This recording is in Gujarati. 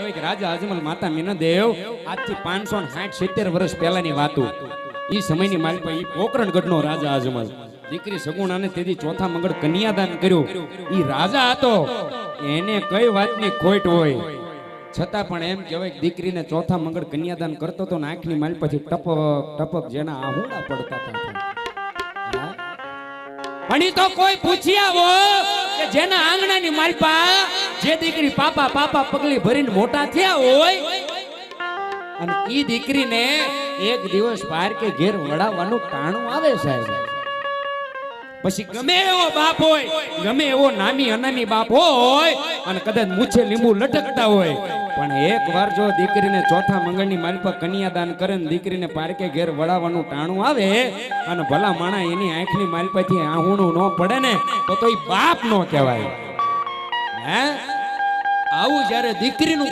રાજા અજમલ માતા મીનાદેવ આજથી 560-70 વર્ષ પહેલાની વાતો. ઈ સમયની માલિકા ઈ પોકરણગઢનો રાજા અજમલ દીકરી સગુણાને તેથી ચોથા મંગળ કન્યાદાન કર્યું. ઈ રાજા હતો, એને કઈ વાતની ખોટ હોય છતાં પણ એમ કહેવાય કે દીકરીને ચોથા મંગળ કન્યાદાન કરતો તો આંખની માલિપાથી ટપક ટપક જેના આહુડા પડતા હતા. પણ ઈ તો કોઈ પૂછી આવો કે જેના આંગણાની માલિપા જે દીકરી પાપા પાપા પગલી ભરીને મોટા થયા હોય અને ઈ દીકરીને એક દિવસ પાર કે ઘેર વડાવવાનું ટાણું આવે સાહેબ, પછી ગમે એવો બાપ હોય, ગમે એવો નામી અનામી બાપ હોય અને કદાચ મૂછે લીંબુ લટકતા હોય, પણ એક વાર જો દીકરીને ચોથા મંગળની માલિપા કન્યાદાન કરે ને દીકરીને પારકે ઘેર વડાવવાનું ટાણું આવે અને ભલા માણા એની આંખની માલિપાથી આહુણું ન પડે ને તો ઈ બાપ નો કહેવાય. હે આવું જ્યારે દીકરીનું